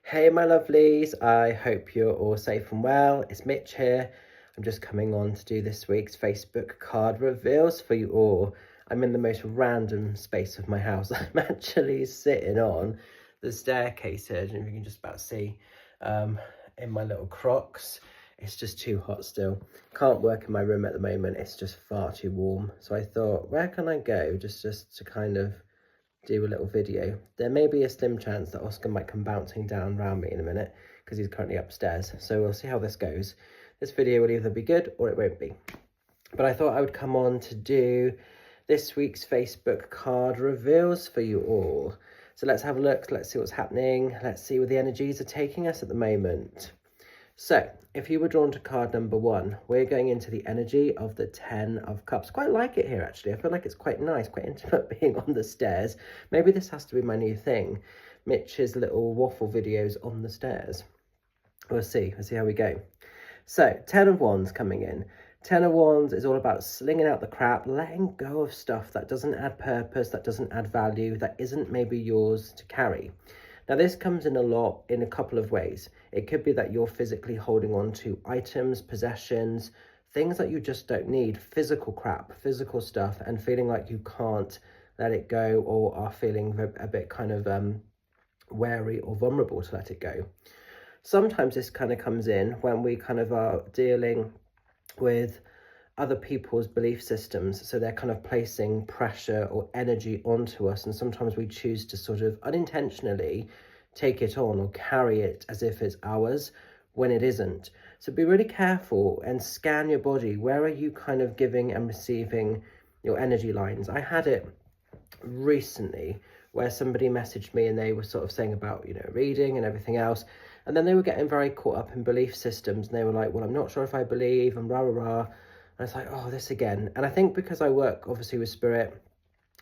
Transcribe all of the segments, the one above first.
Hey my lovelies, I hope you're all safe and well. It's Mitch here. I'm just coming on to do this week's Facebook card reveals for you all. I'm in the most random space of my house. I'm actually sitting on the staircase here, and you can just about see in my little Crocs. It's just too hot still. Can't work in my room at the moment. It's just far too warm. So I thought, where can I go just to kind of do a little video. There may be a slim chance that Oscar might come bouncing down around me in a minute because he's currently upstairs. So we'll see how this goes. This video will either be good or it won't be. But I thought I would come on to do this week's Facebook card reveals for you all. So let's have a look. Let's see what's happening. Let's see where the energies are taking us at the moment. So, if you were drawn to card number 1, we're going into the energy of the 10 of Cups. Quite like it here, actually. I feel like it's quite nice, quite intimate being on the stairs. Maybe this has to be my new thing. Mitch's little waffle videos on the stairs. We'll see how we go. So, 10 of Wands coming in. 10 of Wands is all about slinging out the crap, letting go of stuff that doesn't add purpose, that doesn't add value, that isn't maybe yours to carry. Now, this comes in a lot in a couple of ways. It could be that you're physically holding on to items, possessions, things that you just don't need, physical crap, physical stuff, and feeling like you can't let it go or are feeling a bit kind of wary or vulnerable to let it go. Sometimes this kind of comes in when we kind of are dealing with other people's belief systems, so they're kind of placing pressure or energy onto us, and sometimes we choose to sort of unintentionally take it on or carry it as if it's ours when it isn't. So be really careful and scan your body. Where are you kind of giving and receiving your energy lines? I had it recently where somebody messaged me and they were sort of saying about, reading and everything else, and then they were getting very caught up in belief systems, and they were like, well, I'm not sure if I believe, and rah rah rah. And it's like, oh, this again. And I think because I work obviously with spirit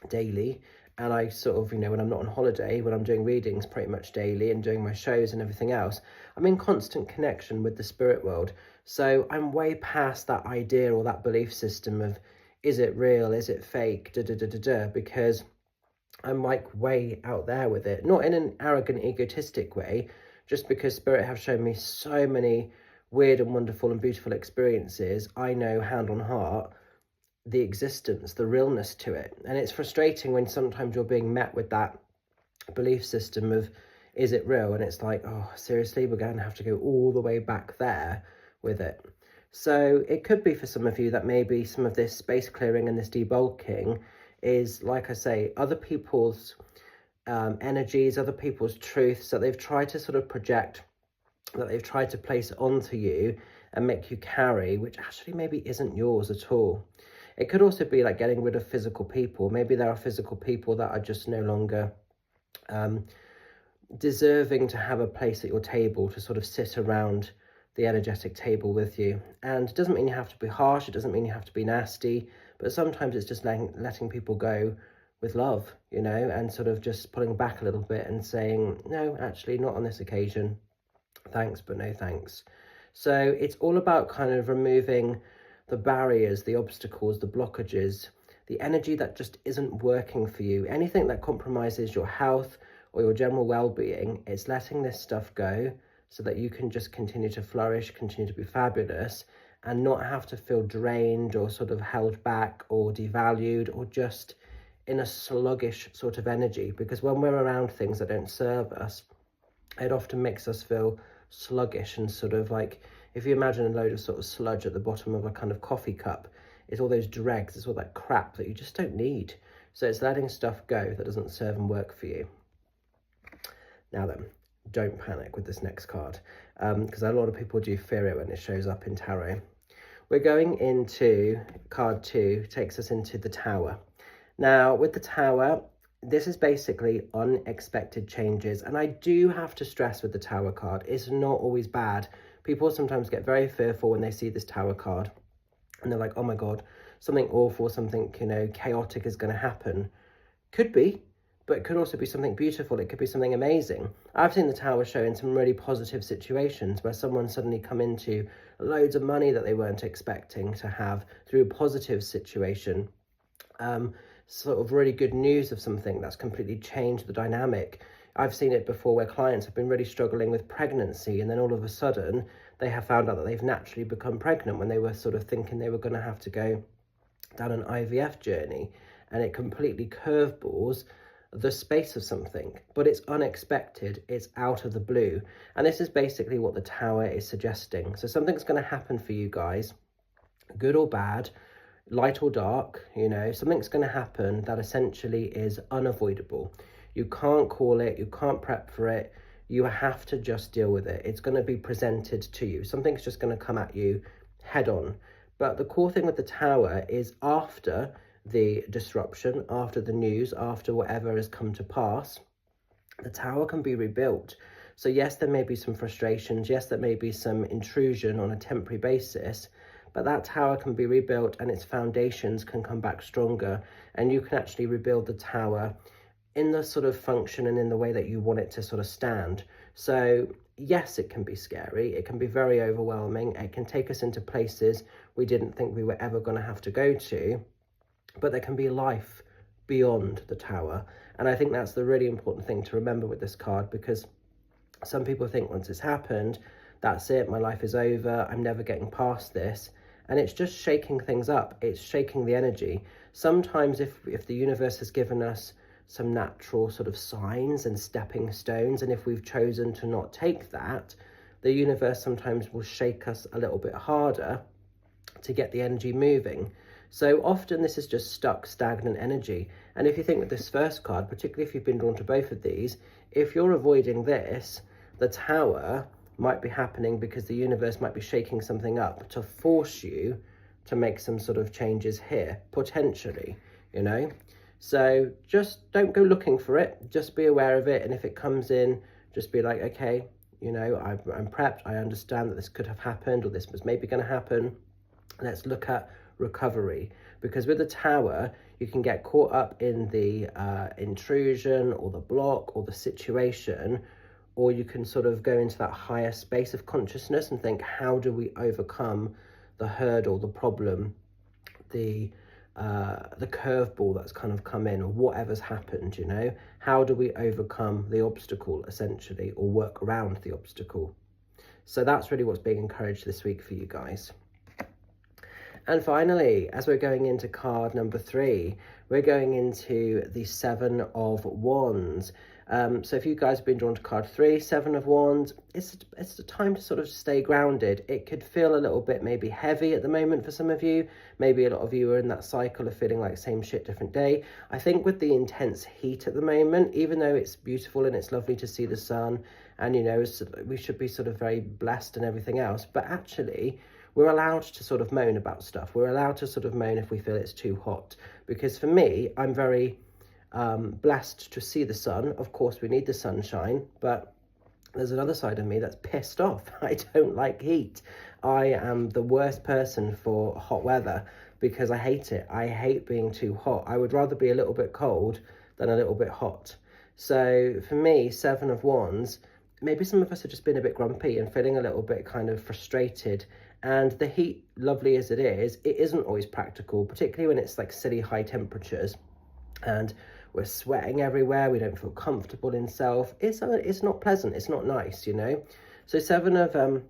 daily, and I sort of, when I'm not on holiday, when I'm doing readings pretty much daily and doing my shows and everything else, I'm in constant connection with the spirit world. So I'm way past that idea or that belief system of, is it real? Is it fake? Because I'm like way out there with it. Not in an arrogant, egotistic way, just because spirit have shown me so many weird and wonderful and beautiful experiences. I know hand on heart the existence, the realness to it. And it's frustrating when sometimes you're being met with that belief system of, is it real? And it's like, oh, seriously, we're going to have to go all the way back there with it. So it could be for some of you that maybe some of this space clearing and this debulking is, like I say, other people's energies, other people's truths that they've tried to sort of project, that they've tried to place onto you and make you carry, which actually maybe isn't yours at all. It could also be like getting rid of physical people. Maybe there are physical people that are just no longer deserving to have a place at your table, to sort of sit around the energetic table with you. And it doesn't mean you have to be harsh, it doesn't mean you have to be nasty, but sometimes it's just letting people go with love, and sort of just pulling back a little bit and saying, no, actually not on this occasion. Thanks, but no thanks. So it's all about kind of removing the barriers, the obstacles, the blockages, the energy that just isn't working for you. Anything that compromises your health or your general well-being, it's letting this stuff go so that you can just continue to flourish, continue to be fabulous, and not have to feel drained or sort of held back or devalued or just in a sluggish sort of energy. Because when we're around things that don't serve us, it often makes us feel sluggish and sort of like, if you imagine a load of sort of sludge at the bottom of a kind of coffee cup, it's all those dregs, it's all that crap that you just don't need. So it's letting stuff go that doesn't serve and work for you. Now then, don't panic with this next card, because a lot of people do fear it when it shows up in tarot. We're going into card 2, takes us into the Tower. Now, with the Tower, this is basically unexpected changes. And I do have to stress with the Tower card, it's not always bad. People sometimes get very fearful when they see this Tower card. And they're like, oh my God, something awful, something, chaotic is going to happen. Could be, but it could also be something beautiful. It could be something amazing. I've seen the Tower show in some really positive situations where someone suddenly come into loads of money that they weren't expecting to have through a positive situation. Sort of really good news of something that's completely changed the dynamic. I've seen it before where clients have been really struggling with pregnancy, and then all of a sudden they have found out that they've naturally become pregnant when they were sort of thinking they were going to have to go down an IVF journey, and it completely curveballs the space of something. But it's unexpected, it's out of the blue, and this is basically what the Tower is suggesting. So something's going to happen for you guys, good or bad, light or dark, you know, something's going to happen that essentially is unavoidable. You can't call it, you can't prep for it, you have to just deal with it. It's going to be presented to you. Something's just going to come at you head on. But the cool thing with the Tower is after the disruption, after the news, after whatever has come to pass, the Tower can be rebuilt. So yes, there may be some frustrations, yes, there may be some intrusion on a temporary basis, but that Tower can be rebuilt and its foundations can come back stronger, and you can actually rebuild the Tower in the sort of function and in the way that you want it to sort of stand. So yes, it can be scary, it can be very overwhelming, it can take us into places we didn't think we were ever going to have to go to, but there can be life beyond the Tower. And I think that's the really important thing to remember with this card, because some people think once it's happened, that's it, my life is over, I'm never getting past this. And it's just shaking things up, it's shaking the energy. Sometimes if the universe has given us some natural sort of signs and stepping stones, and if we've chosen to not take that, the universe sometimes will shake us a little bit harder to get the energy moving. So often this is just stuck, stagnant energy. And if you think with this first card, particularly if you've been drawn to both of these, if you're avoiding this, the Tower might be happening because the universe might be shaking something up to force you to make some sort of changes here, potentially, you know? So just don't go looking for it, just be aware of it. And if it comes in, just be like, okay, you know, I'm prepped, I understand that this could have happened, or this was maybe going to happen. Let's look at recovery, because with the Tower, you can get caught up in the intrusion or the block or the situation, or you can sort of go into that higher space of consciousness and think, how do we overcome the hurdle, the problem, the curveball that's kind of come in, or whatever's happened, you know? How do we overcome the obstacle, essentially, or work around the obstacle? So that's really what's being encouraged this week for you guys. And finally, as we're going into card number 3, we're going into the 7 of Wands. So if you guys have been drawn to card 3, 7 of Wands, it's the time to sort of stay grounded. It could feel a little bit maybe heavy at the moment for some of you. Maybe a lot of you are in that cycle of feeling like same shit, different day. I think with the intense heat at the moment, even though it's beautiful and it's lovely to see the sun, and, you know, we should be sort of very blessed and everything else, but actually, we're allowed to sort of moan about stuff. We're allowed to sort of moan if we feel it's too hot. Because for me, I'm very blessed to see the sun. Of course, we need the sunshine, but there's another side of me that's pissed off. I don't like heat. I am the worst person for hot weather because I hate it. I hate being too hot. I would rather be a little bit cold than a little bit hot. So for me, 7 of Wands, maybe some of us have just been a bit grumpy and feeling a little bit kind of frustrated. And the heat, lovely as it isn't always practical, particularly when it's like silly high temperatures and we're sweating everywhere, we don't feel comfortable in self. It's not pleasant, it's not nice, you know? So 7 of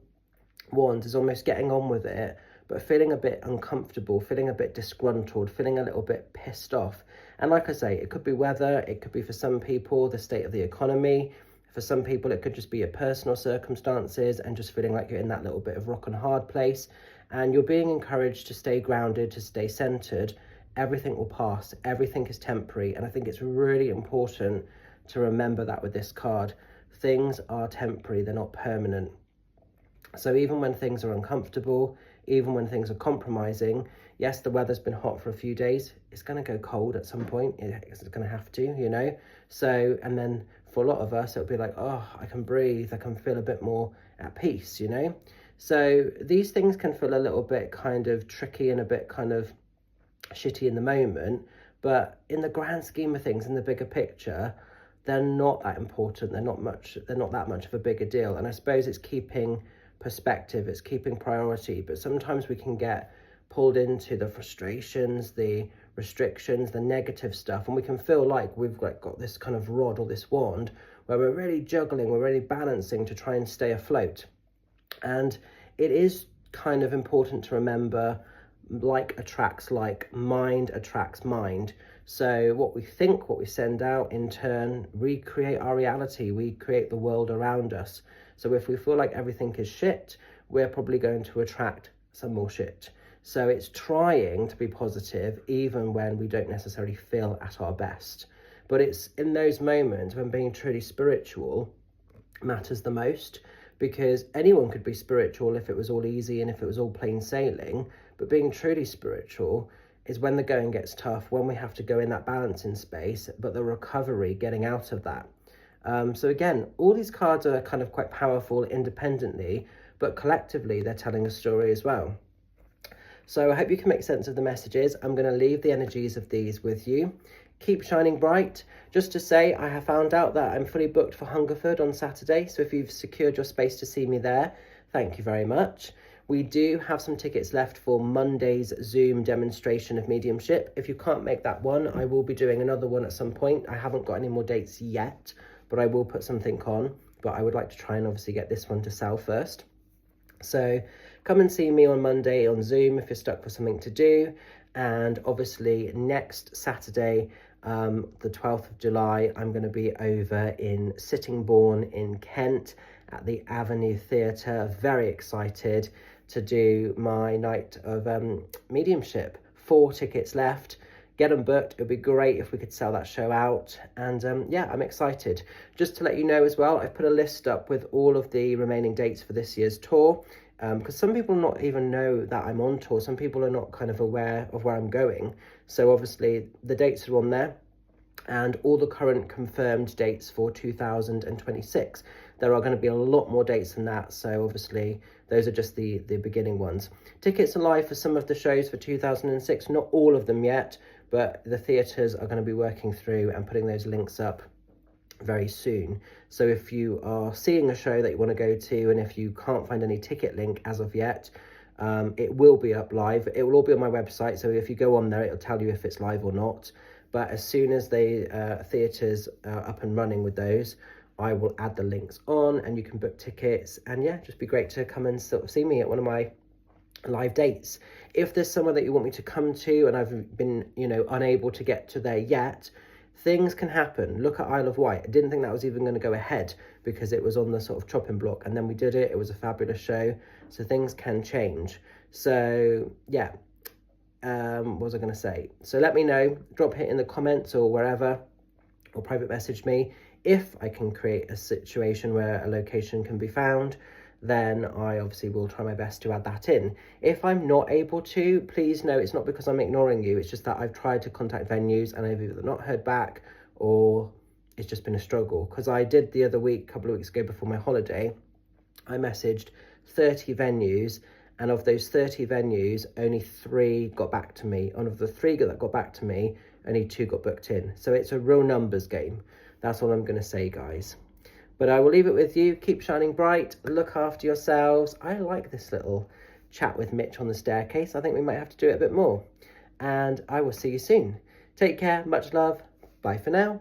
Wands is almost getting on with it, but feeling a bit uncomfortable, feeling a bit disgruntled, feeling a little bit pissed off. And like I say, it could be weather, it could be for some people the state of the economy. For some people, it could just be your personal circumstances and just feeling like you're in that little bit of rock and hard place. And you're being encouraged to stay grounded, to stay centered. Everything will pass. Everything is temporary. And I think it's really important to remember that with this card. Things are temporary. They're not permanent. So even when things are uncomfortable, even when things are compromising, yes, the weather's been hot for a few days. It's going to go cold at some point. It's going to have to, you know. So, and then for a lot of us, it'll be like, oh, I can breathe. I can feel a bit more at peace, you know. So these things can feel a little bit kind of tricky and a bit kind of shitty in the moment. But in the grand scheme of things, in the bigger picture, they're not that important. They're not that much of a bigger deal. And I suppose it's keeping perspective, it's keeping priority. But sometimes we can get pulled into the frustrations, the restrictions, the negative stuff, and we can feel like we've got this kind of rod or this wand where we're really juggling, we're really balancing to try and stay afloat. And it is kind of important to remember, like attracts like, mind attracts mind. So what we think, what we send out, in turn, we create our reality, we create the world around us. So if we feel like everything is shit, we're probably going to attract some more shit. So it's trying to be positive even when we don't necessarily feel at our best. But it's in those moments when being truly spiritual matters the most, because anyone could be spiritual if it was all easy and if it was all plain sailing. But being truly spiritual is when the going gets tough, when we have to go in that balancing space, but the recovery, getting out of that. So again, all these cards are kind of quite powerful independently, but collectively they're telling a story as well. So I hope you can make sense of the messages. I'm going to leave the energies of these with you. Keep shining bright. Just to say, I have found out that I'm fully booked for Hungerford on Saturday. So if you've secured your space to see me there, thank you very much. We do have some tickets left for Monday's Zoom demonstration of mediumship. If you can't make that one, I will be doing another one at some point. I haven't got any more dates yet, but I will put something on. But I would like to try and obviously get this one to sell first. So come and see me on Monday on Zoom if you're stuck for something to do. And obviously next Saturday, the 12th of July, I'm going to be over in Sittingbourne in Kent at the Avenue Theatre. Very excited to do my night of mediumship. 4 tickets left. Get them booked. It would be great if we could sell that show out. And yeah, I'm excited. Just to let you know as well, I've put a list up with all of the remaining dates for this year's tour. Because some people not even know that I'm on tour. Some people are not kind of aware of where I'm going. So obviously the dates are on there, and all the current confirmed dates for 2026. There are going to be a lot more dates than that. So obviously those are just the beginning ones. Tickets are live for some of the shows for 2006, not all of them yet, but the theatres are going to be working through and putting those links up very soon. So if you are seeing a show that you want to go to, and if you can't find any ticket link as of yet, it will be up live. It will all be on my website, so if you go on there, it'll tell you if it's live or not. But as soon as the theatres are up and running with those, I will add the links on and you can book tickets. And yeah, just be great to come and sort of see me at one of my live dates. If there's somewhere that you want me to come to and I've been, unable to get to there yet, things can happen. Look at Isle of Wight. I didn't think that was even going to go ahead because it was on the sort of chopping block, and then we did it. It was a fabulous show. So things can change. So yeah, what was I going to say? So let me know, drop it in the comments or wherever, or private message me. If I can create a situation where a location can be found, then I obviously will try my best to add that in. If I'm not able to, please know it's not because I'm ignoring you. It's just that I've tried to contact venues and I've either not heard back or it's just been a struggle. Because I did the other week, a couple of weeks ago before my holiday, I messaged 30 venues, and of those 30 venues, only 3 got back to me. And of the 3 that got back to me, only 2 got booked in. So it's a real numbers game. That's all I'm going to say, guys. But I will leave it with you. Keep shining bright. Look after yourselves. I like this little chat with Mitch on the staircase. I think we might have to do it a bit more. And I will see you soon. Take care. Much love. Bye for now.